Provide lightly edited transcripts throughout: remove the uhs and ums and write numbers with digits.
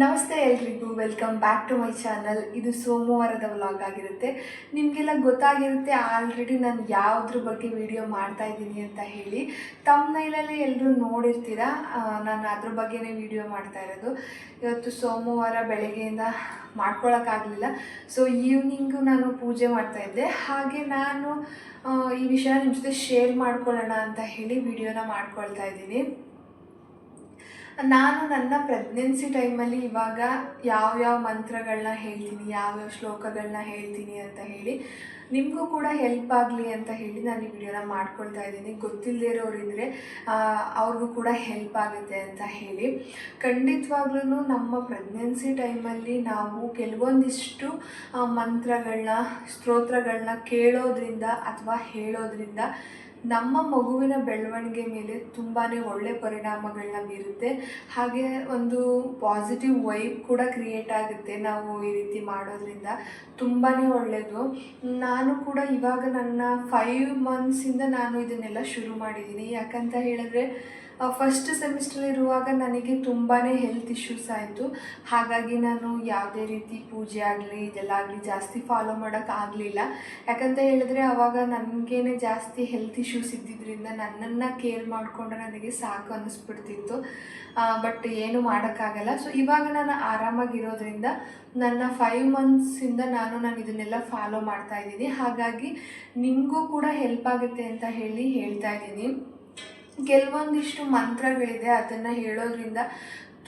ನಮಸ್ತೆ ಎಲ್ರಿಗೂ, welcome back to my channel. ಇದು ಸೋಮವಾರದ ವ್ಲಾಗ್ ಆಗಿರುತ್ತೆ. ನಿಮಗೆಲ್ಲ ಗೊತ್ತಾಗಿರುತ್ತೆ ಆಲ್ರೆಡಿ ನಾನು ಯಾವುದ್ರ ಬಗ್ಗೆ ವಿಡಿಯೋ ಮಾಡ್ತಾ ಇದ್ದೀನಿ ಅಂತ ಹೇಳಿ. ತಮ್ನೈಲಲ್ಲಿ ಎಲ್ಲರೂ ನೋಡಿರ್ತೀರಾ, ನಾನು ಅದ್ರ ಬಗ್ಗೆನೇ ವಿಡಿಯೋ ಮಾಡ್ತಾ ಇರೋದು. ಇವತ್ತು ಸೋಮವಾರ ಬೆಳಗ್ಗೆಯಿಂದ ಮಾಡ್ಕೊಳಕ್ಕಾಗಲಿಲ್ಲ, ಸೊ ಈವ್ನಿಂಗು ನಾನು ಪೂಜೆ ಮಾಡ್ತಾಯಿದ್ದೆ. ಹಾಗೆ ನಾನು ಈ ವಿಷಯ ನಿಮ್ಮ ಜೊತೆ ಶೇರ್ ಮಾಡ್ಕೊಳ್ಳೋಣ ಅಂತ ಹೇಳಿ ವಿಡಿಯೋನ ಮಾಡ್ಕೊಳ್ತಾ ಇದ್ದೀನಿ. ನಾನು ನನ್ನ ಪ್ರೆಗ್ನೆನ್ಸಿ ಟೈಮಲ್ಲಿ ಇವಾಗ ಯಾವ್ಯಾವ ಮಂತ್ರಗಳನ್ನ ಹೇಳ್ತೀನಿ, ಯಾವ್ಯಾವ ಶ್ಲೋಕಗಳನ್ನ ಹೇಳ್ತೀನಿ ಅಂತ ಹೇಳಿ ನಿಮಗೂ ಕೂಡ ಹೆಲ್ಪ್ ಆಗಲಿ ಅಂತ ಹೇಳಿ ನಾನು ಈ ವಿಡಿಯೋನ ಮಾಡ್ಕೊಳ್ತಾ ಇದ್ದೀನಿ. ಗೊತ್ತಿಲ್ಲದೇ ಇರೋರಿದ್ದರೆ ಅವ್ರಿಗೂ ಕೂಡ ಹೆಲ್ಪ್ ಆಗುತ್ತೆ ಅಂತ ಹೇಳಿ. ಖಂಡಿತವಾಗ್ಲೂ ನಮ್ಮ ಪ್ರೆಗ್ನೆನ್ಸಿ ಟೈಮಲ್ಲಿ ನಾವು ಕೆಲವೊಂದಿಷ್ಟು ಮಂತ್ರಗಳನ್ನ, ಸ್ತೋತ್ರಗಳನ್ನ ಕೇಳೋದ್ರಿಂದ ಅಥವಾ ಹೇಳೋದ್ರಿಂದ ನಮ್ಮ ಮಗುವಿನ ಬೆಳವಣಿಗೆ ಮೇಲೆ ತುಂಬಾ ಒಳ್ಳೆ ಪರಿಣಾಮಗಳನ್ನ ಬೀರುತ್ತೆ. ಹಾಗೆ ಒಂದು ಪಾಸಿಟಿವ್ ವೈಬ್ ಕೂಡ ಕ್ರಿಯೇಟ್ ಆಗುತ್ತೆ ನಾವು ಈ ರೀತಿ ಮಾಡೋದ್ರಿಂದ. ತುಂಬಾ ಒಳ್ಳೆಯದು. ನಾನು ಕೂಡ ಇವಾಗ ನನ್ನ 5 ಮಂತ್ಸಿಂದ ನಾನು ಇದನ್ನೆಲ್ಲ ಶುರು ಮಾಡಿದ್ದೀನಿ. ಯಾಕಂತ ಹೇಳಿದ್ರೆ ಫಸ್ಟ್ ಸೆಮಿಸ್ಟರ್ ಇರುವಾಗ ನನಗೆ ತುಂಬಾ ಹೆಲ್ತ್ ಇಶ್ಯೂಸ್ ಆಯಿತು. ಹಾಗಾಗಿ ನಾನು ಯಾವುದೇ ರೀತಿ ಪೂಜೆ ಆಗಲಿ ಇದೆಲ್ಲ ಆಗಲಿ ಜಾಸ್ತಿ ಫಾಲೋ ಮಾಡೋಕ್ಕಾಗಲಿಲ್ಲ. ಯಾಕಂತ ಹೇಳಿದ್ರೆ ಆವಾಗ ನನಗೇನೆ ಜಾಸ್ತಿ ಹೆಲ್ತ್ ಇಶ್ಯೂಸ್ ಇದ್ದಿದ್ದರಿಂದ ನನ್ನನ್ನು ಕೇರ್ ಮಾಡಿಕೊಂಡ್ರೆ ನನಗೆ ಸಾಕು ಅನ್ನಿಸ್ಬಿಡ್ತಿತ್ತು. ಬಟ್ ಏನು ಮಾಡೋಕ್ಕಾಗಲ್ಲ. ಸೊ ಇವಾಗ ನಾನು ಆರಾಮಾಗಿರೋದ್ರಿಂದ ನನ್ನ 5 ಮಂತ್ಸಿಂದ ನಾನು ಇದನ್ನೆಲ್ಲ ಫಾಲೋ ಮಾಡ್ತಾಯಿದ್ದೀನಿ. ಹಾಗಾಗಿ ನಿಮಗೂ ಕೂಡ ಹೆಲ್ಪ್ ಆಗುತ್ತೆ ಅಂತ ಹೇಳ್ತಾ ಇದ್ದೀನಿ. ಕೆಲವೊಂದಿಷ್ಟು ಮಂತ್ರಗಳಿದೆ, ಅದನ್ನು ಹೇಳೋದ್ರಿಂದ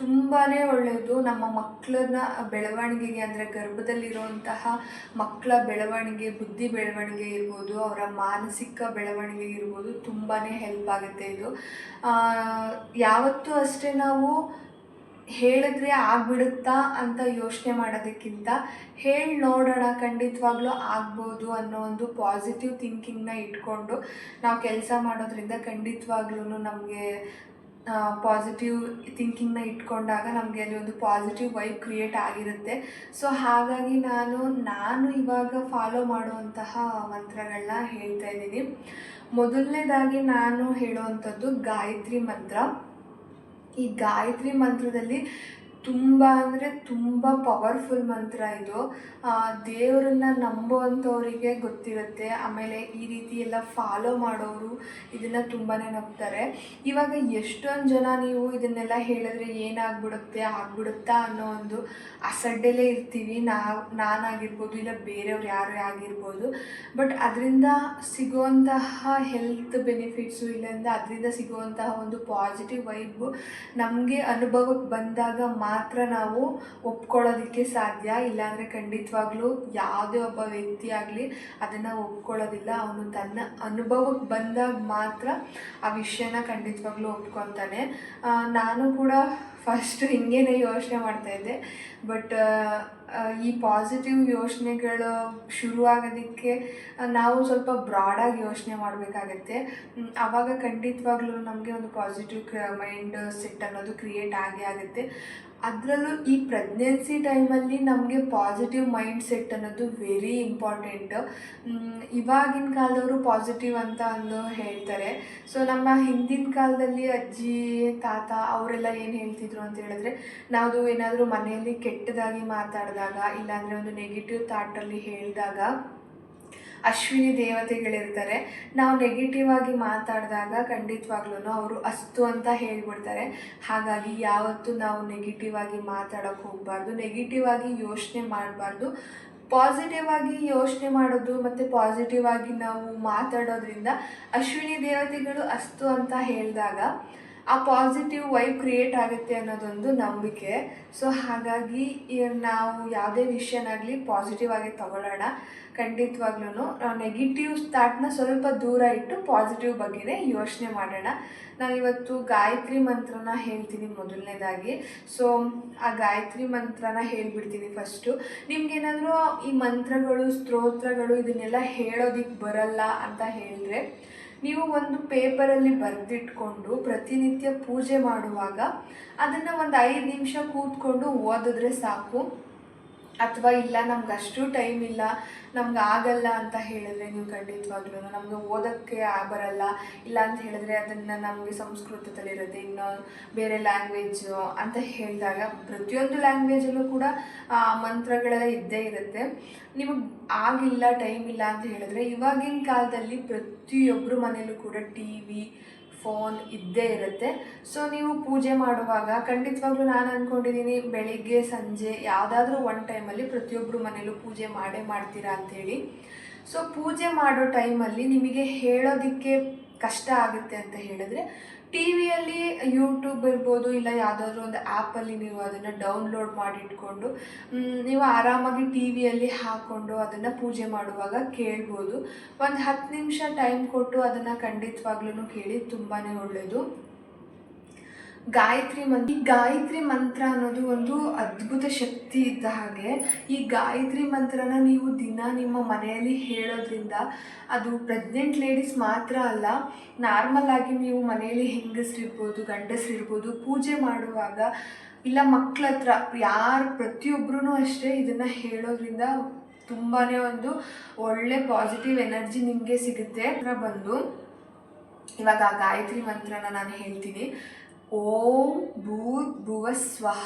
ತುಂಬಾ ಒಳ್ಳೆಯದು. ನಮ್ಮ ಮಕ್ಕಳನ್ನ ಬೆಳವಣಿಗೆಗೆ, ಅಂದರೆ ಗರ್ಭದಲ್ಲಿರುವಂತಹ ಮಕ್ಕಳ ಬೆಳವಣಿಗೆ, ಬುದ್ಧಿ ಬೆಳವಣಿಗೆ ಇರ್ಬೋದು, ಅವರ ಮಾನಸಿಕ ಬೆಳವಣಿಗೆ ಇರ್ಬೋದು, ತುಂಬಾ ಹೆಲ್ಪ್ ಆಗುತ್ತೆ ಇದು. ಯಾವತ್ತೂ ಅಷ್ಟೇ ನಾವು ಹೇಳಿದ್ರೆ ಆಗ್ಬಿಡುತ್ತಾ ಅಂತ ಯೋಚನೆ ಮಾಡೋದಕ್ಕಿಂತ ಹೇಳಿ ನೋಡೋಣ, ಖಂಡಿತವಾಗ್ಲೂ ಆಗ್ಬೋದು ಅನ್ನೋ ಒಂದು ಪಾಸಿಟಿವ್ ಥಿಂಕಿಂಗ್ನ ಇಟ್ಕೊಂಡು ನಾವು ಕೆಲಸ ಮಾಡೋದ್ರಿಂದ ಖಂಡಿತವಾಗ್ಲೂ ನಮಗೆ ಪಾಸಿಟಿವ್ ಥಿಂಕಿಂಗ್ನ ಇಟ್ಕೊಂಡಾಗ ನಮಗೆ ಅಲ್ಲಿ ಒಂದು ಪಾಸಿಟಿವ್ ವೈಬ್ ಕ್ರಿಯೇಟ್ ಆಗಿರುತ್ತೆ. ಸೊ ಹಾಗಾಗಿ ನಾನು ಇವಾಗ ಫಾಲೋ ಮಾಡುವಂತಹ ಮಂತ್ರಗಳನ್ನ ಹೇಳ್ತಾ ಇದ್ದೀನಿ. ಮೊದಲನೇದಾಗಿ ನಾನು ಹೇಳುವಂಥದ್ದು ಗಾಯತ್ರಿ ಮಂತ್ರ. ಈ ಗಾಯತ್ರಿ ಮಂತ್ರದಲ್ಲಿ ತುಂಬ ಅಂದರೆ ತುಂಬ ಪವರ್ಫುಲ್ ಮಂತ್ರ ಇದು. ದೇವರನ್ನ ನಂಬುವಂಥವರಿಗೆ ಗೊತ್ತಿರುತ್ತೆ. ಆಮೇಲೆ ಈ ರೀತಿ ಎಲ್ಲ ಫಾಲೋ ಮಾಡೋರು ಇದನ್ನು ತುಂಬಾ ನಂಬ್ತಾರೆ. ಇವಾಗ ಎಷ್ಟೊಂದು ಜನ ನೀವು ಇದನ್ನೆಲ್ಲ ಹೇಳಿದ್ರೆ ಆಗ್ಬಿಡುತ್ತಾ ಅನ್ನೋ ಒಂದು ಅಸಡ್ಡೆಲೇ ಇರ್ತೀವಿ. ನಾನಾಗಿರ್ಬೋದು, ಇಲ್ಲ ಬೇರೆಯವ್ರು ಯಾರೇ ಆಗಿರ್ಬೋದು. ಬಟ್ ಅದರಿಂದ ಸಿಗುವಂತಹ ಹೆಲ್ತ್ ಬೆನಿಫಿಟ್ಸು, ಇಲ್ಲಿಂದ ಅದರಿಂದ ಸಿಗುವಂತಹ ಒಂದು ಪಾಸಿಟಿವ್ ವೈಬು ನಮಗೆ ಅನುಭವಕ್ಕೆ ಬಂದಾಗ ಮಾತ್ರ ನಾವು ಒಪ್ಕೊಳ್ಳೋದಕ್ಕೆ ಸಾಧ್ಯ. ಇಲ್ಲಾಂದರೆ ಖಂಡಿತವಾಗ್ಲೂ ಯಾವುದೇ ಒಬ್ಬ ವ್ಯಕ್ತಿ ಆಗಲಿ ಅದನ್ನು ಒಪ್ಕೊಳ್ಳೋದಿಲ್ಲ. ಅವನು ತನ್ನ ಅನುಭವಕ್ಕೆ ಬಂದಾಗ ಮಾತ್ರ ಆ ವಿಷಯನ ಖಂಡಿತವಾಗ್ಲೂ ಒಪ್ಕೊತಾನೆ. ನಾನು ಕೂಡ ಫಸ್ಟ್ ಹಿಂಗೇನೆ ಯೋಚನೆ ಮಾಡ್ತಾಯಿದ್ದೆ. ಬಟ್ ಈ ಪಾಸಿಟಿವ್ ಯೋಚನೆಗಳು ಶುರುವಾಗೋದಕ್ಕೆ ನಾವು ಸ್ವಲ್ಪ ಬ್ರಾಡಾಗಿ ಯೋಚನೆ ಮಾಡಬೇಕಾಗತ್ತೆ. ಆವಾಗ ಖಂಡಿತವಾಗ್ಲೂ ನಮಗೆ ಒಂದು ಪಾಸಿಟಿವ್ ಮೈಂಡ್ ಸೆಟ್ ಅನ್ನೋದು ಕ್ರಿಯೇಟ್ ಆಗುತ್ತೆ. ಅದರಲ್ಲೂ ಈ ಪ್ರೆಗ್ನೆನ್ಸಿ ಟೈಮಲ್ಲಿ ನಮಗೆ ಪಾಸಿಟಿವ್ ಮೈಂಡ್ ಸೆಟ್ ಅನ್ನೋದು ವೆರಿ ಇಂಪಾರ್ಟೆಂಟ್. ಇವಾಗಿನ ಕಾಲದವರು ಪಾಸಿಟಿವ್ ಅಂತ ಹೇಳ್ತಾರೆ. ಸೊ ನಮ್ಮ ಹಿಂದಿನ ಕಾಲದಲ್ಲಿ ಅಜ್ಜಿ ತಾತ ಅವರೆಲ್ಲ ಏನು ಹೇಳ್ತಿದ್ರು ಅಂತ ಹೇಳಿದ್ರೆ, ನಾವು ಏನಾದರೂ ಮನೆಯಲ್ಲಿ ಕೆಟ್ಟದಾಗಿ ಮಾತಾಡಿದಾಗ, ಇಲ್ಲಾಂದರೆ ಒಂದು ನೆಗೆಟಿವ್ ಥಾಟಲ್ಲಿ ಹೇಳಿದಾಗ ಅಶ್ವಿನಿ ದೇವತೆಗಳಿರ್ತಾರೆ. ನಾವು ನೆಗೆಟಿವ್ ಆಗಿ ಮಾತಾಡಿದಾಗ ಖಂಡಿತವಾಗ್ಲೂ ಅವರು ಅಸ್ತು ಅಂತ ಹೇಳಿಬಿಡ್ತಾರೆ. ಹಾಗಾಗಿ ಯಾವತ್ತೂ ನಾವು ನೆಗೆಟಿವ್ ಆಗಿ ಮಾತಾಡೋಕ್ಕೆ ಹೋಗಬಾರ್ದು, ನೆಗೆಟಿವ್ ಆಗಿ ಯೋಚನೆ ಮಾಡಬಾರ್ದು. ಪಾಸಿಟಿವ್ ಆಗಿ ಯೋಚನೆ ಮಾಡೋದು ಮತ್ತು ಪಾಸಿಟಿವ್ ಆಗಿ ನಾವು ಮಾತಾಡೋದ್ರಿಂದ ಅಶ್ವಿನಿ ದೇವತೆಗಳು ಅಸ್ತು ಅಂತ ಹೇಳಿದಾಗ ಆ ಪಾಸಿಟಿವ್ ವೈಬ್ ಕ್ರಿಯೇಟ್ ಆಗುತ್ತೆ ಅನ್ನೋದೊಂದು ನಂಬಿಕೆ. ಸೊ ಹಾಗಾಗಿ ನಾವು ಯಾವುದೇ ವಿಷಯನಾಗಲಿ ಪಾಸಿಟಿವ್ ಆಗಿ ತಗೊಳ್ಳೋಣ. ಖಂಡಿತವಾಗ್ಲೂ ನೆಗೆಟಿವ್ ಥಾಟ್ನ ಸ್ವಲ್ಪ ದೂರ ಇಟ್ಟು ಪಾಸಿಟಿವ್ ಬಗ್ಗೆನೇ ಯೋಚನೆ ಮಾಡೋಣ. ನಾನಿವತ್ತು ಗಾಯತ್ರಿ ಮಂತ್ರನ ಹೇಳ್ತೀನಿ ಮೊದಲನೇದಾಗಿ. ಸೊ ಆ ಗಾಯತ್ರಿ ಮಂತ್ರನ ಹೇಳ್ಬಿಡ್ತೀನಿ ಫಸ್ಟು. ನಿಮ್ಗೇನಾದರೂ ಈ ಮಂತ್ರಗಳು, ಸ್ತೋತ್ರಗಳು ಇದನ್ನೆಲ್ಲ ಹೇಳೋದಕ್ಕೆ ಬರಲ್ಲ ಅಂತ ಹೇಳಿದ್ರೆ, ನೀವು ಒಂದು ಪೇಪರಲ್ಲಿ ಬರೆದಿಟ್ಕೊಂಡು ಪ್ರತಿನಿತ್ಯ ಪೂಜೆ ಮಾಡುವಾಗ ಅದನ್ನು ಒಂದು 5 ನಿಮಿಷ ಕೂತ್ಕೊಂಡು ಓದಿದ್ರೆ ಸಾಕು. ಅಥವಾ ಇಲ್ಲ ನಮ್ಗೆ ಅಷ್ಟು ಟೈಮ್ ಇಲ್ಲ, ನಮ್ಗೆ ಆಗಲ್ಲ ಅಂತ ಹೇಳಿದ್ರೆ, ನೀವು ಖಂಡಿತವಾಗ್ಲೂ ನಮಗೆ ಓದೋಕ್ಕೆ ಬರಲ್ಲ ಇಲ್ಲ ಅಂತ ಹೇಳಿದ್ರೆ, ಅದನ್ನು ನಮಗೆ ಸಂಸ್ಕೃತದಲ್ಲಿರುತ್ತೆ, ಇನ್ನು ಬೇರೆ ಲ್ಯಾಂಗ್ವೇಜು ಅಂತ ಹೇಳಿದಾಗ ಪ್ರತಿಯೊಂದು ಲ್ಯಾಂಗ್ವೇಜಲ್ಲೂ ಕೂಡ ಮಂತ್ರಗಳೆಲ್ಲ ಇದ್ದೇ ಇರುತ್ತೆ. ನಿಮಗೆ ಆಗಿಲ್ಲ, ಟೈಮ್ ಇಲ್ಲ ಅಂತ ಹೇಳಿದ್ರೆ, ಇವಾಗಿನ ಕಾಲದಲ್ಲಿ ಪ್ರತಿಯೊಬ್ಬರ ಮನೇಲೂ ಕೂಡ TV, ಫೋನ್ ಇದ್ದೇ ಇರುತ್ತೆ. ಸೊ ನೀವು ಪೂಜೆ ಮಾಡುವಾಗ ಖಂಡಿತವಾಗ್ಲೂ ನಾನು ಅಂದ್ಕೊಂಡಿದ್ದೀನಿ ಬೆಳಿಗ್ಗೆ ಸಂಜೆ ಯಾವುದಾದ್ರೂ ಒಂದು ಟೈಮಲ್ಲಿ ಪ್ರತಿಯೊಬ್ಬರು ಮನೇಲೂ ಪೂಜೆ ಮಾಡೇ ಮಾಡ್ತೀರಾ ಅಂಥೇಳಿ. ಸೊ ಪೂಜೆ ಮಾಡೋ ಟೈಮಲ್ಲಿ ನಿಮಗೆ ಹೇಳೋದಕ್ಕೆ ಕಷ್ಟ ಆಗುತ್ತೆ ಅಂತ ಹೇಳಿದ್ರೆ, TV ಯಲ್ಲಿ ಯೂಟ್ಯೂಬ್ ಇರ್ಬೋದು, ಇಲ್ಲ ಯಾವುದಾದ್ರೂ ಒಂದು ಆ್ಯಪಲ್ಲಿ ನೀವು ಅದನ್ನು ಡೌನ್ಲೋಡ್ ಮಾಡಿಟ್ಕೊಂಡು ನೀವು ಆರಾಮಾಗಿ TV ಯಲ್ಲಿ ಹಾಕ್ಕೊಂಡು ಅದನ್ನು ಪೂಜೆ ಮಾಡುವಾಗ ಕೇಳ್ಬೋದು. ಒಂದು 10 ನಿಮಿಷ ಟೈಮ್ ಕೊಟ್ಟು ಅದನ್ನು ಖಂಡಿತವಾಗ್ಲೂ ಕೇಳಿ, ತುಂಬಾ ಒಳ್ಳೆಯದು. ಗಾಯತ್ರಿ ಮಂತ್ರ ಅನ್ನೋದು ಒಂದು ಅದ್ಭುತ ಶಕ್ತಿ ಇದ್ದ ಹಾಗೆ. ಈ ಗಾಯತ್ರಿ ಮಂತ್ರನ ನೀವು ದಿನ ನಿಮ್ಮ ಮನೆಯಲ್ಲಿ ಹೇಳೋದ್ರಿಂದ, ಅದು ಪ್ರೆಗ್ನೆಂಟ್ ಲೇಡೀಸ್ ಮಾತ್ರ ಅಲ್ಲ, ನಾರ್ಮಲ್ ಆಗಿ ನೀವು ಮನೆಯಲ್ಲಿ ಹೆಂಗಸರಿರ್ಬೋದು, ಗಂಡಸರಿರ್ಬೋದು, ಪೂಜೆ ಮಾಡುವಾಗ ಇಲ್ಲ ಮಕ್ಕಳ ಹತ್ರ ಪ್ರತಿಯೊಬ್ಬರೂ ಅಷ್ಟೇ ಇದನ್ನು ಹೇಳೋದ್ರಿಂದ ತುಂಬಾ ಒಂದು ಒಳ್ಳೆ ಪಾಸಿಟಿವ್ ಎನರ್ಜಿ ನಿಮಗೆ ಸಿಗುತ್ತೆ. ಬಂದು ಇವಾಗ ಆ ಗಾಯತ್ರಿ ಮಂತ್ರನ ನಾನು ಹೇಳ್ತೀನಿ. ಓಂ ಭೂರ್ಭುವಃ ಸ್ವಃ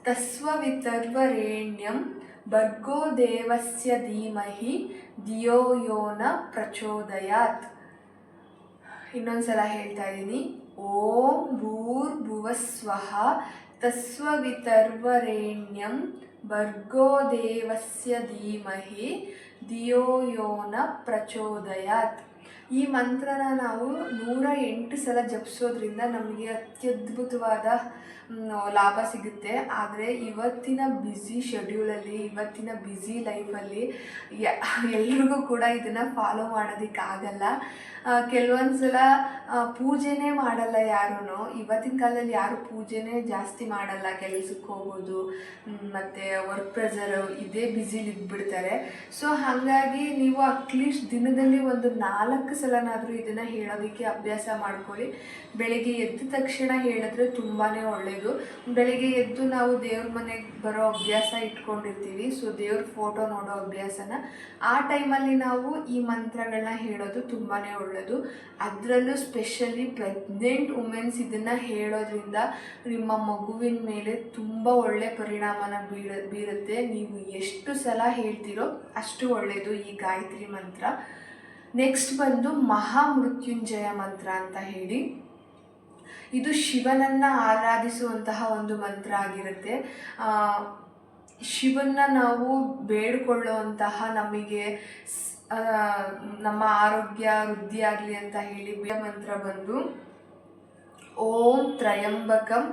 ತಸ್ಸವಿತರ್ವರೆಣ್ಯಂ ಭರ್ಗೋ ದೇವಸ್ಯ ಧೀಮಹಿ ಧಿಯೋ ಯೋ ನ ಪ್ರಚೋದಯಾತ್. ಇನ್ನೊಂದ್ಸಲ ಹೇಳ್ತಾ ಇದ್ದೀನಿ. ಓಂ ಭೂರ್ಭುವಃ ಸ್ವಃ ತಸ್ಸವಿತರ್ವರೆಣ್ಯಂ ಭರ್ಗೋ ದೇವಸ್ಯ ಧೀಮಹಿ ಧಿಯೋ ಯೋ ನ ಪ್ರಚೋದಯಾತ್. ಈ ಮಂತ್ರನ ನಾವು 108 ಸಲ ಜಪಿಸೋದ್ರಿಂದ ನಮಗೆ ಅತ್ಯದ್ಭುತವಾದ ಲಾಭ ಸಿಗುತ್ತೆ. ಆದರೆ ಇವತ್ತಿನ ಬ್ಯುಸಿ ಶೆಡ್ಯೂಲಲ್ಲಿ, ಇವತ್ತಿನ ಬ್ಯುಸಿ ಲೈಫಲ್ಲಿ ಎಲ್ರಿಗೂ ಕೂಡ ಇದನ್ನು ಫಾಲೋ ಮಾಡೋದಕ್ಕಾಗಲ್ಲ. ಕೆಲವೊಂದು ಸಲ ಪೂಜೆನೇ ಮಾಡಲ್ಲ ಯಾರೂ. ಇವತ್ತಿನ ಕಾಲದಲ್ಲಿ ಯಾರು ಪೂಜೆನೇ ಜಾಸ್ತಿ ಮಾಡಲ್ಲ, ಕೆಲಸಕ್ಕೆ ಹೋಗೋದು ಮತ್ತು ವರ್ಕ್ ಪ್ರೆಷರು ಇದೇ ಬ್ಯುಸಿಲಿ ಇದ್ಬಿಡ್ತಾರೆ. ಸೊ ಹಾಗಾಗಿ ನೀವು ಅಟ್ಲೀಸ್ಟ್ ದಿನದಲ್ಲಿ ಒಂದು 4 ಸಲನಾದರೂ ಇದನ್ನು ಹೇಳೋದಕ್ಕೆ ಅಭ್ಯಾಸ ಮಾಡ್ಕೊಳ್ಳಿ. ಬೆಳಗ್ಗೆ ಎದ್ದ ತಕ್ಷಣ ಹೇಳಿದ್ರೆ ತುಂಬಾ ಒಳ್ಳೆಯದು. ಬೆಳಗ್ಗೆ ಎದ್ದು ನಾವು ದೇವ್ರ ಮನೆಗೆ ಬರೋ ಅಭ್ಯಾಸ ಇಟ್ಕೊಂಡಿರ್ತೀವಿ. ಸೊ ದೇವ್ರ ಫೋಟೋ ನೋಡೋ ಅಭ್ಯಾಸನ ಆ ಟೈಮಲ್ಲಿ ನಾವು ಈ ಮಂತ್ರಗಳನ್ನ ಹೇಳೋದು ತುಂಬಾ ಒಳ್ಳೆಯದು. ಅದರಲ್ಲೂ ಸ್ಪೆಷಲಿ ಪ್ರೆಗ್ನೆಂಟ್ ವುಮೆನ್ಸ್ ಇದನ್ನು ಹೇಳೋದ್ರಿಂದ ನಿಮ್ಮ ಮಗುವಿನ ಮೇಲೆ ತುಂಬ ಒಳ್ಳೆ ಪರಿಣಾಮನ ಬೀರುತ್ತೆ. ನೀವು ಎಷ್ಟು ಸಲ ಹೇಳ್ತೀರೋ ಅಷ್ಟು ಒಳ್ಳೆಯದು ಈ ಗಾಯತ್ರಿ ಮಂತ್ರ. ನೆಕ್ಸ್ಟ್ ಬಂದು ಮಹಾಮೃತ್ಯುಂಜಯ ಮಂತ್ರ ಅಂತ ಹೇಳಿ. ಇದು ಶಿವನನ್ನು ಆರಾಧಿಸುವಂತಹ ಒಂದು ಮಂತ್ರ ಆಗಿರುತ್ತೆ. ಶಿವನ್ನ ನಾವು ಬೇಡಿಕೊಳ್ಳುವಂತಹ, ನಮಗೆ ನಮ್ಮ ಆರೋಗ್ಯ ವೃದ್ಧಿಯಾಗಲಿ ಅಂತ ಹೇಳಿ ಮಂತ್ರ ಬಂದು ಓಂ ತ್ರಯಂಬಕಂ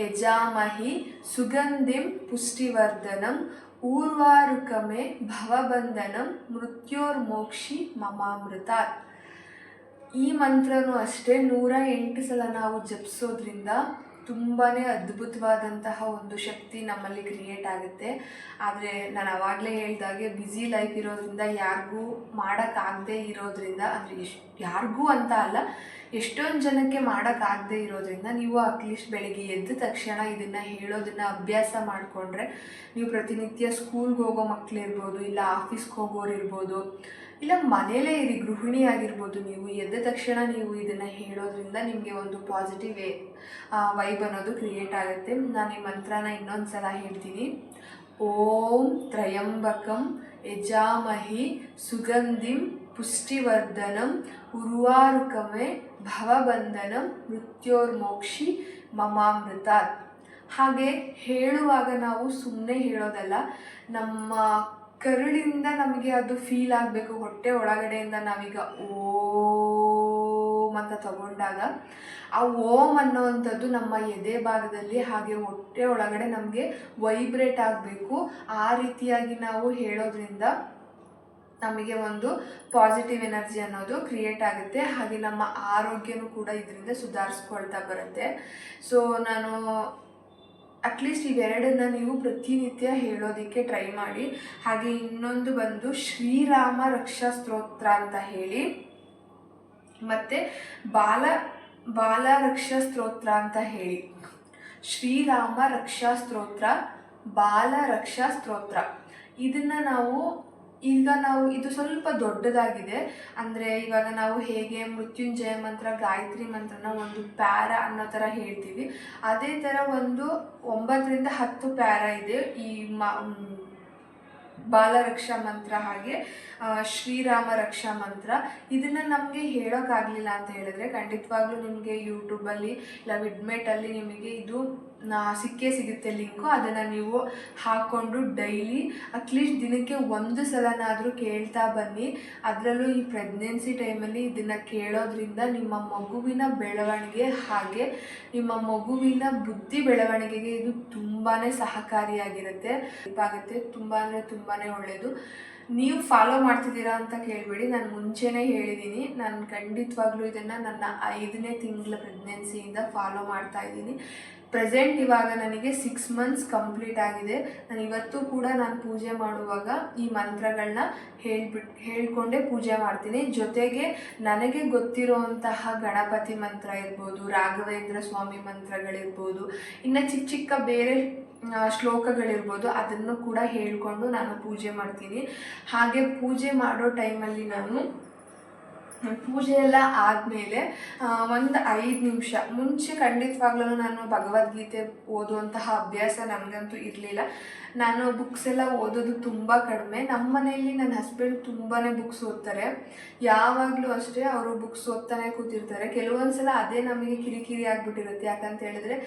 ಯಜಾಮಹಿ ಸುಗಂಧಿಂ ಪುಷ್ಟಿವರ್ಧನಂ ಊರ್ವಾರುಕಮೆ ಭವಬಂಧನಂ ಮೃತ್ಯೋರ್ಮೋಕ್ಷಿ ಮಮಾಮೃತಾತ್. ಈ ಮಂತ್ರನೂ ಅಷ್ಟೇ 108 ಸಲ ನಾವು ಜಪಿಸೋದ್ರಿಂದ ತುಂಬಾ ಅದ್ಭುತವಾದಂತಹ ಒಂದು ಶಕ್ತಿ ನಮ್ಮಲ್ಲಿ ಕ್ರಿಯೇಟ್ ಆಗುತ್ತೆ. ಆದರೆ ನಾನು ಆವಾಗಲೇ ಹೇಳಿದಾಗೆ ಬ್ಯುಸಿ ಲೈಫ್ ಇರೋದ್ರಿಂದ, ಯಾರಿಗೂ ಮಾಡೋಕ್ಕಾಗದೇ ಇರೋದ್ರಿಂದ, ಅಂದರೆ ಯಾರಿಗೂ ಅಂತ ಅಲ್ಲ, ಎಷ್ಟೊಂದು ಜನಕ್ಕೆ ಮಾಡೋಕ್ಕಾಗದೇ ಇರೋದ್ರಿಂದ ನೀವು ಅಟ್ಲೀಸ್ಟ್ ಬೆಳಗ್ಗೆ ಎದ್ದ ತಕ್ಷಣ ಇದನ್ನು ಹೇಳೋದನ್ನು ಅಭ್ಯಾಸ ಮಾಡಿಕೊಂಡ್ರೆ, ನೀವು ಪ್ರತಿನಿತ್ಯ ಸ್ಕೂಲ್ಗೆ ಹೋಗೋ ಮಕ್ಕಳಿರ್ಬೋದು, ಇಲ್ಲ ಆಫೀಸ್ಗೆ ಹೋಗೋರು ಇರ್ಬೋದು, ಇಲ್ಲ ಮನೇಲೇ ಇರಿ, ಗೃಹಿಣಿ ಆಗಿರ್ಬೋದು, ನೀವು ಎದ್ದ ತಕ್ಷಣ ನೀವು ಇದನ್ನು ಹೇಳೋದ್ರಿಂದ ನಿಮಗೆ ಒಂದು ಪಾಸಿಟಿವ್ ವೈಬ್ ಅನ್ನೋದು ಕ್ರಿಯೇಟ್ ಆಗುತ್ತೆ. ನಾನು ಈ ಮಂತ್ರನ ಇನ್ನೊಂದು ಸಲ ಹೇಳ್ತೀನಿ. ಓಂ ತ್ರಯಂಬಕಂ ಯಜಾಮಹಿ ಸುಗಂಧಿಂ ಪುಷ್ಟಿವರ್ಧನಂ ಉರ್ವಾರುಕಮೆ ಭವಬಂಧನಂ ಮೃತ್ಯೋರ್ಮೋಕ್ಷಿ ಮಮಾಮೃತಾತ್. ಹಾಗೆ ಹೇಳುವಾಗ ನಾವು ಸುಮ್ಮನೆ ಹೇಳೋದಲ್ಲ, ನಮ್ಮ ಕರುಳಿಂದ ನಮಗೆ ಅದು ಫೀಲ್ ಆಗಬೇಕು. ಹೊಟ್ಟೆ ಒಳಗಡೆಯಿಂದ ನಾವೀಗ ಓಂ ಓಂ ಅಂತ ತಗೊಂಡಾಗ ಆ ಓಂ ಅನ್ನೋವಂಥದ್ದು ನಮ್ಮ ಎದೆ ಭಾಗದಲ್ಲಿ ಹಾಗೆ ಹೊಟ್ಟೆ ಒಳಗಡೆ ನಮಗೆ ವೈಬ್ರೇಟ್ ಆಗಬೇಕು. ಆ ರೀತಿಯಾಗಿ ನಾವು ಹೇಳೋದ್ರಿಂದ ನಮಗೆ ಒಂದು ಪಾಸಿಟಿವ್ ಎನರ್ಜಿ ಅನ್ನೋದು ಕ್ರಿಯೇಟ್ ಆಗುತ್ತೆ. ಹಾಗೆ ನಮ್ಮ ಆರೋಗ್ಯನೂ ಕೂಡ ಇದರಿಂದ ಸುಧಾರಿಸ್ಕೊಳ್ತಾ ಬರುತ್ತೆ. ಸೊ ನಾನು ಅಟ್ಲೀಸ್ಟ್ ಇವೆರಡನ್ನ ನೀವು ಪ್ರತಿನಿತ್ಯ ಹೇಳೋದಕ್ಕೆ ಟ್ರೈ ಮಾಡಿ. ಹಾಗೆ ಇನ್ನೊಂದು ಬಂದು ಶ್ರೀರಾಮ ರಕ್ಷಾ ಸ್ತೋತ್ರ ಅಂತ ಹೇಳಿ, ಮತ್ತು ಬಾಲ ರಕ್ಷಾ ಸ್ತೋತ್ರ ಅಂತ ಹೇಳಿ. ಶ್ರೀರಾಮ ರಕ್ಷಾ ಸ್ತೋತ್ರ, ಬಾಲ ರಕ್ಷಾ ಸ್ತೋತ್ರ, ಇದನ್ನು ನಾವು ಇದು ಸ್ವಲ್ಪ ದೊಡ್ಡದಾಗಿದೆ. ಅಂದರೆ ಇವಾಗ ನಾವು ಹೇಗೆ ಮೃತ್ಯುಂಜಯ ಮಂತ್ರ, ಗಾಯತ್ರಿ ಮಂತ್ರನ ಒಂದು ಪ್ಯಾರ ಅನ್ನೋ ಥರ ಹೇಳ್ತೀವಿ, ಅದೇ ಥರ ಒಂದು 9 ರಿಂದ 10 ಪ್ಯಾರ ಇದೆ ಈ ಬಾಲರಕ್ಷಾ ಮಂತ್ರ ಹಾಗೆ ಶ್ರೀರಾಮ ರಕ್ಷಾ ಮಂತ್ರ. ಇದನ್ನು ನಮಗೆ ಹೇಳೋಕ್ಕಾಗಲಿಲ್ಲ ಅಂತ ಹೇಳಿದ್ರೆ ಖಂಡಿತವಾಗ್ಲೂ ನಿಮಗೆ ಯೂಟ್ಯೂಬಲ್ಲಿ ಇಲ್ಲ ವಿಡ್ಮೇಟಲ್ಲಿ ನಿಮಗೆ ಇದು ಸಿಕ್ಕೇ ಸಿಗುತ್ತೆ ಲಿಂಕು. ಅದನ್ನು ನೀವು ಹಾಕ್ಕೊಂಡು ಡೈಲಿ ಅಟ್ಲೀಸ್ಟ್ ದಿನಕ್ಕೆ 1 ಸಲನಾದರೂ ಕೇಳ್ತಾ ಬನ್ನಿ. ಅದರಲ್ಲೂ ಈ ಪ್ರೆಗ್ನೆನ್ಸಿ ಟೈಮಲ್ಲಿ ಇದನ್ನು ಕೇಳೋದ್ರಿಂದ ನಿಮ್ಮ ಮಗುವಿನ ಬೆಳವಣಿಗೆ ಹಾಗೆ ನಿಮ್ಮ ಮಗುವಿನ ಬುದ್ಧಿ ಬೆಳವಣಿಗೆಗೆ ಇದು ತುಂಬಾ ಸಹಕಾರಿಯಾಗಿರುತ್ತೆ. ಆಗುತ್ತೆ, ತುಂಬ ಅಂದರೆ ತುಂಬಾ ಒಳ್ಳೆಯದು. ನೀವು ಫಾಲೋ ಮಾಡ್ತಿದ್ದೀರಾ ಅಂತ ಕೇಳಬೇಡಿ, ನಾನು ಮುಂಚೆನೇ ಹೇಳಿದ್ದೀನಿ, ನಾನು ಖಂಡಿತವಾಗ್ಲೂ ಇದನ್ನು ನನ್ನ 5ನೇ ತಿಂಗಳ ಪ್ರೆಗ್ನೆನ್ಸಿಯಿಂದ ಫಾಲೋ ಮಾಡ್ತಾ ಇದ್ದೀನಿ. ಪ್ರೆಸೆಂಟ್ ಇವಾಗ ನನಗೆ 6 ಮಂತ್ಸ್ ಕಂಪ್ಲೀಟ್ ಆಗಿದೆ. ನಾನು ಇವತ್ತು ಕೂಡ ನಾನು ಪೂಜೆ ಮಾಡುವಾಗ ಈ ಮಂತ್ರಗಳನ್ನ ಹೇಳ್ಕೊಂಡೇ ಪೂಜೆ ಮಾಡ್ತೀನಿ. ಜೊತೆಗೆ ನನಗೆ ಗೊತ್ತಿರುವಂತಹ ಗಣಪತಿ ಮಂತ್ರ ಇರ್ಬೋದು, ರಾಘವೇಂದ್ರ ಸ್ವಾಮಿ ಮಂತ್ರಗಳಿರ್ಬೋದು, ಇನ್ನು ಚಿಕ್ಕ ಚಿಕ್ಕ ಬೇರೆ ಶ್ಲೋಕಗಳಿರ್ಬೋದು, ಅದನ್ನು ಕೂಡ ಹೇಳ್ಕೊಂಡು ನಾನು ಪೂಜೆ ಮಾಡ್ತೀನಿ. ಹಾಗೆ ಪೂಜೆ ಮಾಡೋ ಟೈಮಲ್ಲಿ ನಾನು ಪೂಜೆ ಎಲ್ಲ ಆದಮೇಲೆ ಒಂದು 5 ನಿಮಿಷ ಮುಂಚೆ ಖಂಡಿತವಾಗ್ಲೂ ನಾನು ಭಗವದ್ಗೀತೆ ಓದುವಂತಹ ಅಭ್ಯಾಸ ನನಗಂತೂ ಇರಲಿಲ್ಲ. ನಾನು ಬುಕ್ಸ್ ಎಲ್ಲ ಓದೋದು ತುಂಬ ಕಡಿಮೆ. ನಮ್ಮ ಮನೆಯಲ್ಲಿ ನನ್ನ ಹಸ್ಬೆಂಡ್ ತುಂಬಾ ಬುಕ್ಸ್ ಓದ್ತಾರೆ, ಯಾವಾಗಲೂ ಅಷ್ಟೇ ಅವರು ಬುಕ್ಸ್ ಓದ್ತಾನೆ ಕೂತಿರ್ತಾರೆ. ಕೆಲವೊಂದು ಸಲ ಅದೇ ನಮಗೆ ಕಿರಿಕಿರಿ ಆಗಿಬಿಟ್ಟಿರುತ್ತೆ. ಯಾಕಂತ ಹೇಳಿದ್ರೆ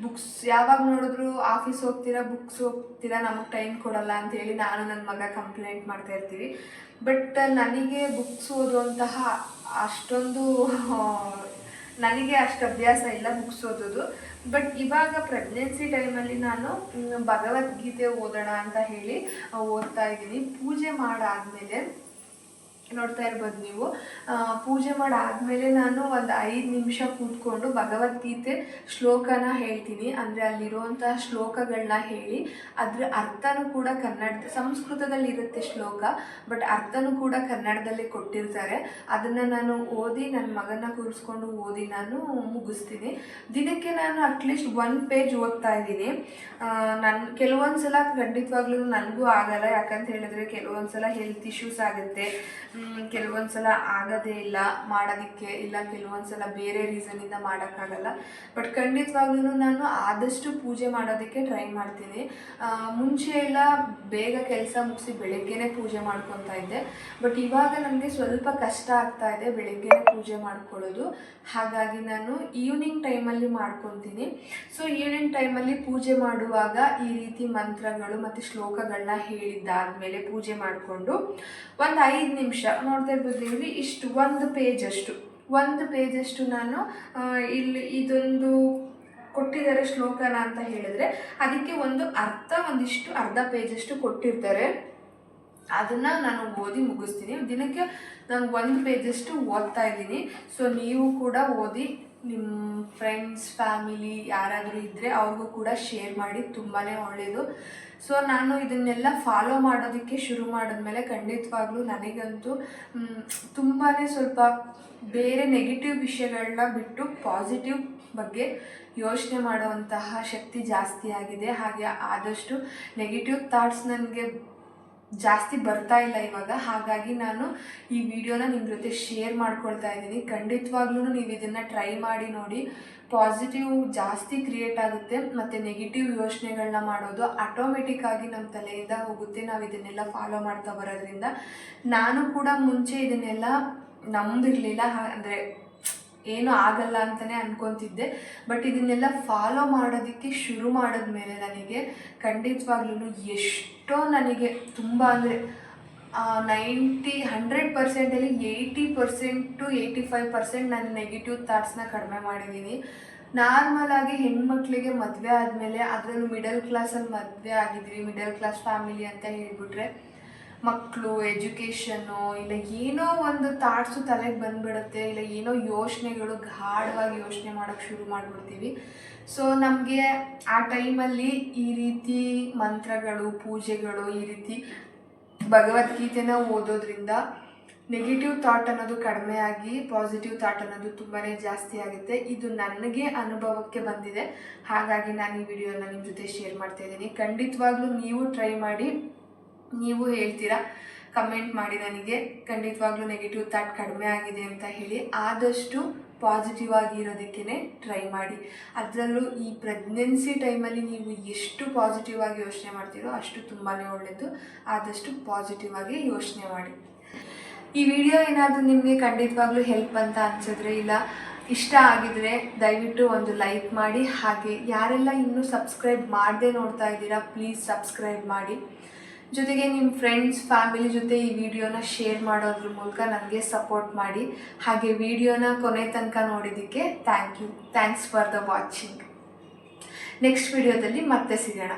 ಬುಕ್ಸ್ ಯಾವಾಗ ನೋಡಿದ್ರು ಆಫೀಸ್ ಹೋಗ್ತೀರಾ, ಬುಕ್ಸ್ ಓದ್ತೀರಾ, ನಮಗೆ ಟೈಮ್ ಕೊಡಲ್ಲ ಅಂತೇಳಿ ನಾನು ನನ್ನ ಮಗ ಕಂಪ್ಲೇಂಟ್ ಮಾಡ್ತಾ ಇರ್ತೀವಿ. ಬಟ್ ನನಗೆ ಬುಕ್ಸ್ ಓದುವಂತಹ ಅಷ್ಟೊಂದು ನನಗೆ ಅಷ್ಟು ಅಭ್ಯಾಸ ಇಲ್ಲ ಬುಕ್ಸ್ ಓದೋದು. ಬಟ್ ಇವಾಗ ಪ್ರೆಗ್ನೆನ್ಸಿ ಟೈಮಲ್ಲಿ ನಾನು ಭಗವದ್ಗೀತೆ ಓದೋಣ ಅಂತ ಹೇಳಿ ಓದ್ತಾ ಇದ್ದೀನಿ. ಪೂಜೆ ಮಾಡಾದಮೇಲೆ ನೋಡ್ತಾ ಇರ್ಬೋದು ನೀವು, ಪೂಜೆ ಮಾಡಾದಮೇಲೆ ನಾನು ಒಂದು 5 ನಿಮಿಷ ಕೂತ್ಕೊಂಡು ಭಗವದ್ಗೀತೆ ಶ್ಲೋಕನ ಹೇಳ್ತೀನಿ. ಅಂದರೆ ಅಲ್ಲಿರುವಂತಹ ಶ್ಲೋಕಗಳನ್ನ ಹೇಳಿ ಅದರ ಅರ್ಥನೂ ಕೂಡ ಸಂಸ್ಕೃತದಲ್ಲಿ ಇರುತ್ತೆ ಶ್ಲೋಕ, ಬಟ್ ಅರ್ಥನೂ ಕೂಡ ಕನ್ನಡದಲ್ಲೇ ಕೊಟ್ಟಿರ್ತಾರೆ. ಅದನ್ನು ನಾನು ಓದಿ ನನ್ನ ಮಗನ ಕೂರಿಸ್ಕೊಂಡು ಓದಿ ನಾನು ಮುಗಿಸ್ತೀನಿ. ದಿನಕ್ಕೆ ನಾನು ಅಟ್ಲೀಸ್ಟ್ 1 ಪೇಜ್ ಓದ್ತಾ ಇದ್ದೀನಿ. ಕೆಲವೊಂದು ಸಲ ಖಂಡಿತವಾಗ್ಲೂ ನನಗೂ ಆಗಲ್ಲ, ಯಾಕಂತ ಹೇಳಿದ್ರೆ ಕೆಲವೊಂದು ಸಲ ಹೆಲ್ತ್ ಇಶ್ಯೂಸ್ ಆಗುತ್ತೆ, ಕೆಲವೊಂದು ಸಲ ಆಗೋದೇ ಇಲ್ಲ ಮಾಡೋದಕ್ಕೆ, ಇಲ್ಲ ಕೆಲವೊಂದು ಸಲ ಬೇರೆ ರೀಸನಿಂದ ಮಾಡೋಕ್ಕಾಗಲ್ಲ. ಬಟ್ ಖಂಡಿತವಾಗ್ಲೂ ನಾನು ಆದಷ್ಟು ಪೂಜೆ ಮಾಡೋದಕ್ಕೆ ಟ್ರೈ ಮಾಡ್ತೀನಿ. ಮುಂಚೆ ಎಲ್ಲ ಬೇಗ ಕೆಲಸ ಮುಗಿಸಿ ಬೆಳಗ್ಗೆನೇ ಪೂಜೆ ಮಾಡ್ಕೊತಾ ಇದ್ದೆ. ಬಟ್ ಇವಾಗ ನನಗೆ ಸ್ವಲ್ಪ ಕಷ್ಟ ಆಗ್ತಾ ಇದೆ ಬೆಳಗ್ಗೆನೇ ಪೂಜೆ ಮಾಡ್ಕೊಳ್ಳೋದು. ಹಾಗಾಗಿ ನಾನು ಈವ್ನಿಂಗ್ ಟೈಮಲ್ಲಿ ಮಾಡ್ಕೊತೀನಿ. ಸೊ ಈವ್ನಿಂಗ್ ಟೈಮಲ್ಲಿ ಪೂಜೆ ಮಾಡುವಾಗ ಈ ರೀತಿ ಮಂತ್ರಗಳು ಮತ್ತು ಶ್ಲೋಕಗಳನ್ನ ಹೇಳಿದ್ದಾದಮೇಲೆ ಪೂಜೆ ಮಾಡಿಕೊಂಡು ಒಂದು 5 ನಿಮಿಷ ನೋಡ್ತಾ ಇರ್ಬೋದು, ಇಷ್ಟು 1 ಪೇಜಷ್ಟು ನಾನು ಇಲ್ಲಿ ಇದೊಂದು ಕೊಟ್ಟಿದ್ದಾರೆ ಶ್ಲೋಕನ ಅಂತ ಹೇಳಿದ್ರೆ ಅದಕ್ಕೆ ಒಂದು ಅರ್ಧ ಪೇಜಷ್ಟು ಕೊಟ್ಟಿರ್ತಾರೆ. ಅದನ್ನು ನಾನು ಓದಿ ಮುಗಿಸ್ತೀನಿ. ದಿನಕ್ಕೆ ನಾನು 1 ಪೇಜಷ್ಟು ಓದ್ತಾ ಇದ್ದೀನಿ. ಸೊ ನೀವು ಕೂಡ ಓದಿ ನಿಮ್ಮ ಫ್ರೆಂಡ್ಸ್ ಫ್ಯಾಮಿಲಿ ಯಾರಾದರೂ ಇದ್ದರೆ ಅವ್ರಿಗೂ ಕೂಡ ಶೇರ್ ಮಾಡಿ, ತುಂಬಾ ಒಳ್ಳೆಯದು. ಸೊ ನಾನು ಇದನ್ನೆಲ್ಲ ಫಾಲೋ ಮಾಡೋದಕ್ಕೆ ಶುರು ಮಾಡಿದ್ಮೇಲೆ ಖಂಡಿತವಾಗ್ಲೂ ನನಗಂತೂ ತುಂಬಾ ಸ್ವಲ್ಪ ಬೇರೆ ನೆಗೆಟಿವ್ ವಿಷಯಗಳನ್ನ ಬಿಟ್ಟು ಪಾಸಿಟಿವ್ ಬಗ್ಗೆ ಯೋಚನೆ ಮಾಡುವಂತಹ ಶಕ್ತಿ ಜಾಸ್ತಿ ಆಗಿದೆ. ಹಾಗೆ ಆದಷ್ಟು ನೆಗೆಟಿವ್ ಥಾಟ್ಸ್ ನನಗೆ ಜಾಸ್ತಿ ಬರ್ತಾ ಇಲ್ಲ ಇವಾಗ. ಹಾಗಾಗಿ ನಾನು ಈ ವಿಡಿಯೋನ ನಿಮ್ಮ ಜೊತೆ ಶೇರ್ ಮಾಡ್ಕೊಳ್ತಾ ಇದ್ದೀನಿ. ಖಂಡಿತವಾಗ್ಲೂ ನೀವು ಇದನ್ನು ಟ್ರೈ ಮಾಡಿ ನೋಡಿ, ಪಾಸಿಟಿವ್ ಜಾಸ್ತಿ ಕ್ರಿಯೇಟ್ ಆಗುತ್ತೆ ಮತ್ತು ನೆಗೆಟಿವ್ ಯೋಚನೆಗಳನ್ನ ಮಾಡೋದು ಆಟೋಮೆಟಿಕ್ಕಾಗಿ ನಮ್ಮ ತಲೆಯಿಂದ ಹೋಗುತ್ತೆ, ನಾವು ಇದನ್ನೆಲ್ಲ ಫಾಲೋ ಮಾಡ್ತಾ ಬರೋದ್ರಿಂದ. ನಾನು ಕೂಡ ಮುಂಚೆ ಇದನ್ನೆಲ್ಲ ನಂಬಿರಲಿಲ್ಲ, ಅಂದರೆ ಏನೂ ಆಗಲ್ಲ ಅಂತಲೇ ಅನ್ಕೊತಿದ್ದೆ. ಬಟ್ ಇದನ್ನೆಲ್ಲ ಫಾಲೋ ಮಾಡೋದಕ್ಕೆ ಶುರು ಮಾಡಿದ್ಮೇಲೆ ನನಗೆ ಖಂಡಿತವಾಗ್ಲೂ ಎಷ್ಟೋ ನನಗೆ ತುಂಬ ಅಂದರೆ 100%ಅಲ್ಲಿ 80% ಟು 85% ನಾನು ನೆಗೆಟಿವ್ ಥಾಟ್ಸ್ನ ಕಡಿಮೆ ಮಾಡಿದ್ದೀನಿ. ನಾರ್ಮಲಾಗಿ ಹೆಣ್ಮಕ್ಳಿಗೆ ಮದುವೆ ಆದಮೇಲೆ, ಅದರಲ್ಲೂ ಮಿಡಲ್ ಕ್ಲಾಸಲ್ಲಿ ಮದುವೆ ಆಗಿದ್ದೀವಿ, ಮಿಡಲ್ ಕ್ಲಾಸ್ ಫ್ಯಾಮಿಲಿ ಅಂತ ಹೇಳಿಬಿಟ್ರೆ ಮಕ್ಕಳು, ಎಜುಕೇಷನ್ನು, ಇಲ್ಲ ಏನೋ ಒಂದು ಥಾಟ್ಸು ತಲೆಗೆ ಬಂದುಬಿಡುತ್ತೆ, ಇಲ್ಲ ಏನೋ ಯೋಚನೆಗಳು ಗಾಢವಾಗಿ ಯೋಚನೆ ಮಾಡೋಕ್ಕೆ ಶುರು ಮಾಡಿಬಿಡ್ತೀವಿ. ಸೊ ನಮಗೆ ಆ ಟೈಮಲ್ಲಿ ಈ ರೀತಿ ಮಂತ್ರಗಳು, ಪೂಜೆಗಳು, ಈ ರೀತಿ ಭಗವದ್ಗೀತೆನ ಓದೋದ್ರಿಂದ ನೆಗೆಟಿವ್ ಥಾಟ್ ಅನ್ನೋದು ಕಡಿಮೆ ಆಗಿ ಪಾಸಿಟಿವ್ ಥಾಟ್ ಅನ್ನೋದು ತುಂಬಾ ಜಾಸ್ತಿ ಆಗುತ್ತೆ. ಇದು ನನಗೆ ಅನುಭವಕ್ಕೆ ಬಂದಿದೆ, ಹಾಗಾಗಿ ನಾನು ಈ ವಿಡಿಯೋನ ನಿಮ್ಮ ಜೊತೆ ಶೇರ್ ಮಾಡ್ತಾ ಇದ್ದೀನಿ. ಖಂಡಿತವಾಗ್ಲೂ ನೀವು ಟ್ರೈ ಮಾಡಿ, ನೀವು ಹೇಳ್ತೀರಾ, ಕಮೆಂಟ್ ಮಾಡಿ ನನಗೆ ಖಂಡಿತವಾಗ್ಲೂ ನೆಗೆಟಿವ್ ಥಾಟ್ ಕಡಿಮೆ ಆಗಿದೆ ಅಂತ ಹೇಳಿ. ಆದಷ್ಟು ಪಾಸಿಟಿವ್ ಆಗಿರೋದಕ್ಕೇ ಟ್ರೈ ಮಾಡಿ. ಅದರಲ್ಲೂ ಈ ಪ್ರೆಗ್ನೆನ್ಸಿ ಟೈಮಲ್ಲಿ ನೀವು ಎಷ್ಟು ಪಾಸಿಟಿವ್ ಆಗಿ ಯೋಚನೆ ಮಾಡ್ತೀರೋ ಅಷ್ಟು ತುಂಬಾ ಒಳ್ಳೆಯದು. ಆದಷ್ಟು ಪಾಸಿಟಿವ್ ಆಗಿ ಯೋಚನೆ ಮಾಡಿ. ಈ ವಿಡಿಯೋ ಏನಾದರೂ ನಿಮಗೆ ಖಂಡಿತವಾಗ್ಲೂ ಹೆಲ್ಪ್ ಅಂತ ಅನಿಸಿದ್ರೆ, ಇಲ್ಲ ಇಷ್ಟ ಆಗಿದರೆ ದಯವಿಟ್ಟು ಒಂದು ಲೈಕ್ ಮಾಡಿ. ಹಾಗೆ ಯಾರೆಲ್ಲ ಇನ್ನೂ ಸಬ್ಸ್ಕ್ರೈಬ್ ಮಾಡದೆ ನೋಡ್ತಾ ಇದ್ದೀರಾ, ಪ್ಲೀಸ್ ಸಬ್ಸ್ಕ್ರೈಬ್ ಮಾಡಿ. ಜೊತೆಗೆ ನಿಮ್ಮ ಫ್ರೆಂಡ್ಸ್, ಫ್ಯಾಮಿಲಿ ಜೊತೆ ಈ ವಿಡಿಯೋನ ಶೇರ್ ಮಾಡೋದ್ರ ಮೂಲಕ ನನಗೆ ಸಪೋರ್ಟ್ ಮಾಡಿ. ಹಾಗೆ ವಿಡಿಯೋನ ಕೊನೆ ತನಕ ನೋಡಿದ್ದಕ್ಕೆ thanks for the watching. Next ವಿಡಿಯೋದಲ್ಲಿ ಮತ್ತೆ ಸಿಗೋಣ.